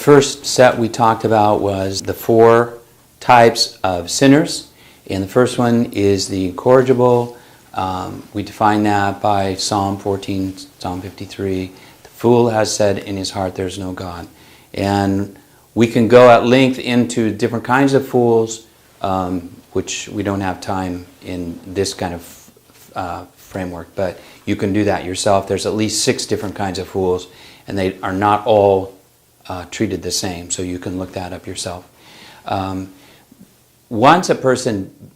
first set we talked about was the 4 types of sinners. And the first one is the incorrigible. We define that by Psalm 14, Psalm 53. The fool has said in his heart, there's no God. And we can go at length into different kinds of fools, which we don't have time in this kind of framework, but you can do that yourself. There's at least 6 different kinds of fools, and they are not all treated the same, so you can look that up yourself. Once a person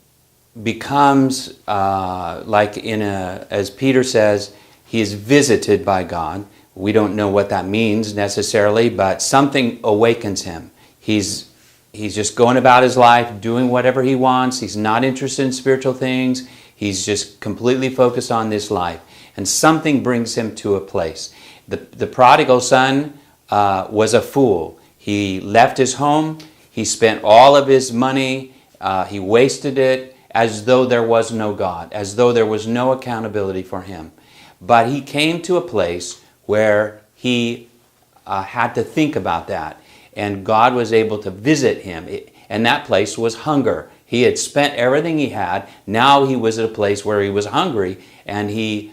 becomes as Peter says, he is visited by God. We don't know what that means necessarily, but something awakens him. He's just going about his life, doing whatever he wants. He's not interested in spiritual things. He's just completely focused on this life. And something brings him to a place. The prodigal son was a fool. He left his home. He spent all of his money. He wasted it as though there was no God, as though there was no accountability for him. But he came to a place where he had to think about that. And God was able to visit him. And that place was hunger. He had spent everything he had. Now he was at a place where he was hungry. And he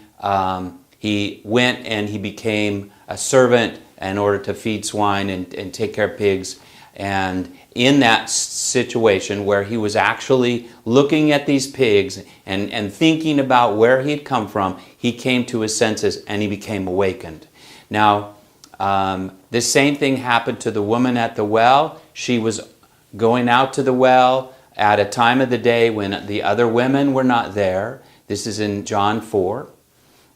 went and he became a servant in order to feed swine and take care of pigs. And in that situation where he was actually looking at these pigs and thinking about where he had come from, he came to his senses and he became awakened. Now, the same thing happened to the woman at the well. She was going out to the well at a time of the day when the other women were not there. This is in John 4.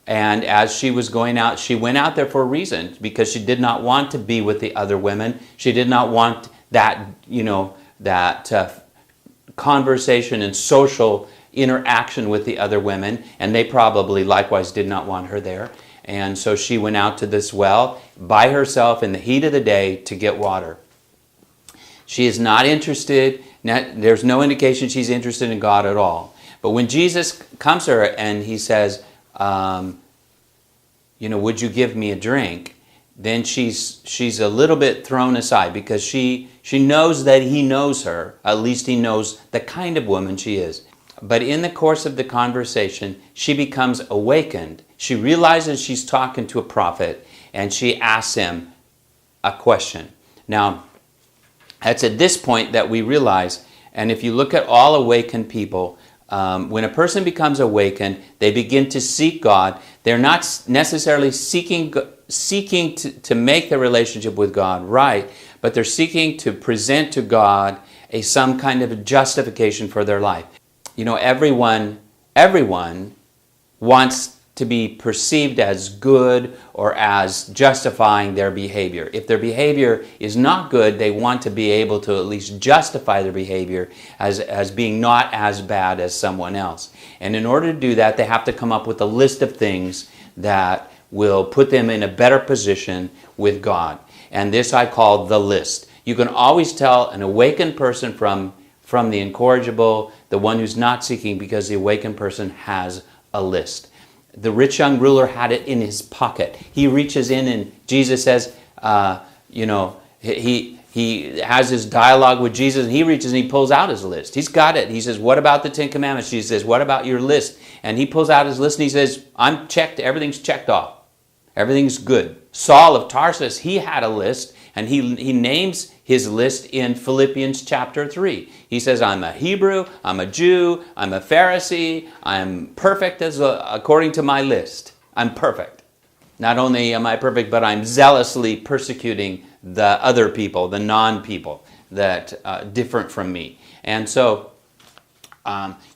And as she was going out, she went out there for a reason, because she did not want to be with the other women. She did not want that, conversation and social interaction with the other women, and they probably likewise did not want her there. And so she went out to this well by herself in the heat of the day to get water. She is not interested. There's no indication she's interested in God at all. But when Jesus comes to her and he says, would you give me a drink? Then she's a little bit thrown aside, because she knows that he knows her. At least he knows the kind of woman she is. But in the course of the conversation, she becomes awakened. She realizes she's talking to a prophet, and she asks him a question. Now, it's at this point that we realize, and if you look at all awakened people, when a person becomes awakened, they begin to seek God. They're not necessarily seeking to make the relationship with God right, but they're seeking to present to God some kind of justification for their life. Everyone wants to be perceived as good or as justifying their behavior. If their behavior is not good, they want to be able to at least justify their behavior as being not as bad as someone else. And in order to do that, they have to come up with a list of things that will put them in a better position with God. And this I call the list. You can always tell an awakened person from the incorrigible, the one who's not seeking, because the awakened person has a list. The rich young ruler had it in his pocket. He reaches in and Jesus says, he has his dialogue with Jesus, and he reaches and he pulls out his list. He's got it. He says, what about the 10 Commandments? Jesus says, what about your list? And he pulls out his list and he says, I'm checked. Everything's checked off. Everything's good. Saul of Tarsus, he had a list, and he names his list in Philippians chapter 3. He says, I'm a Hebrew, I'm a Jew, I'm a Pharisee, I'm perfect according to my list. I'm perfect. Not only am I perfect, but I'm zealously persecuting the other people, the non-people that different from me. And so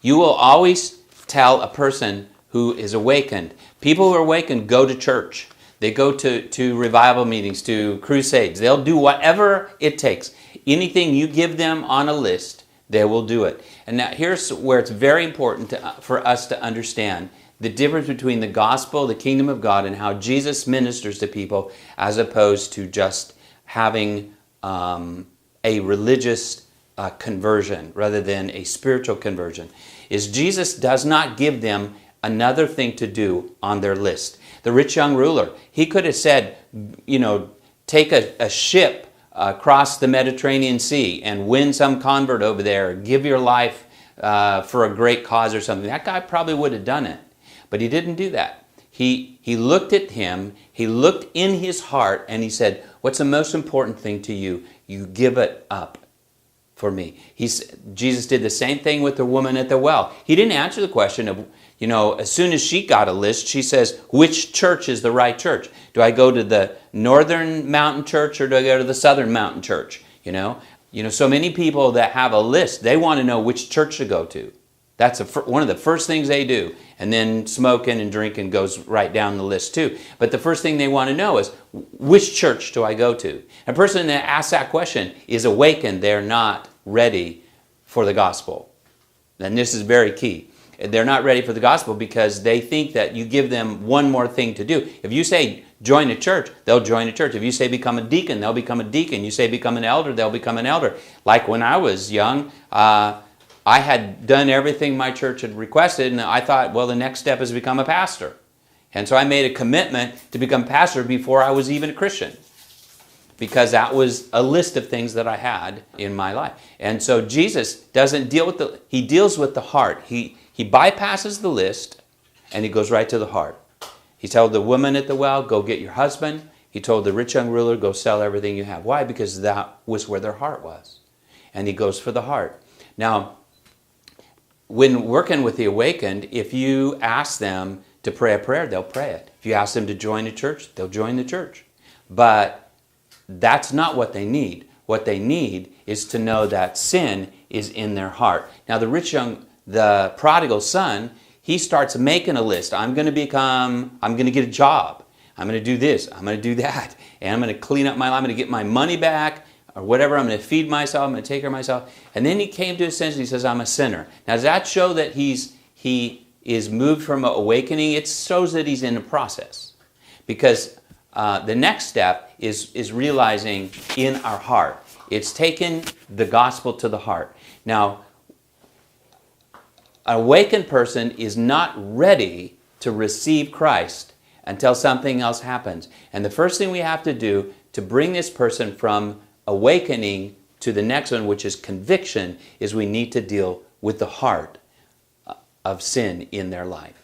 you will always tell a person who is awakened. People who are awakened go to church. They go to revival meetings, to crusades. They'll do whatever it takes. Anything you give them on a list, they will do it. And now here's where it's very important for us to understand the difference between the gospel, the kingdom of God, and how Jesus ministers to people, as opposed to just having a religious conversion rather than a spiritual conversion, is Jesus does not give them another thing to do on their list. The rich young ruler, he could have said, take a ship cross the Mediterranean Sea and win some convert over there, or give your life for a great cause or something. That guy probably would have done it. But he didn't do that. He looked at him, he looked in his heart, and he said, what's the most important thing to you? You give it up for me. Jesus did the same thing with the woman at the well. He didn't answer the question of, as soon as she got a list, she says, which church is the right church? Do I go to the northern mountain church or do I go to the southern mountain church? So many people that have a list, they want to know which church to go to. That's one of the first things they do. And then smoking and drinking goes right down the list too. But the first thing they want to know is, which church do I go to? A person that asks that question is awakened. They're not ready for the gospel. And this is very key. They're not ready for the gospel because they think that you give them one more thing to do. If you say join a church, they'll join a church. If you say become a deacon, they'll become a deacon. You say become an elder, they'll become an elder. Like when I was young, I had done everything my church had requested, and I thought, well, the next step is to become a pastor. And so I made a commitment to become pastor before I was even a Christian, because that was a list of things that I had in my life. And so Jesus doesn't deal with he deals with the heart. He bypasses the list, and he goes right to the heart. He told the woman at the well, go get your husband. He told the rich young ruler, go sell everything you have. Why? Because that was where their heart was. And he goes for the heart. Now, when working with the awakened, if you ask them to pray a prayer, they'll pray it. If you ask them to join a church, they'll join the church. But that's not what they need. What they need is to know that sin is in their heart. Now, the prodigal son, he starts making a list. I'm going to get a job. I'm going to do this. I'm going to do that. And I'm going to clean up my life. I'm going to get my money back or whatever. I'm going to feed myself. I'm going to take care of myself. And then he came to his senses. He says, I'm a sinner. Now, does that show that he is moved from awakening? It shows that he's in a process. Because the next step is realizing in our heart. It's taking the gospel to the heart. Now, an awakened person is not ready to receive Christ until something else happens. And the first thing we have to do to bring this person from awakening to the next one, which is conviction, is we need to deal with the heart of sin in their life.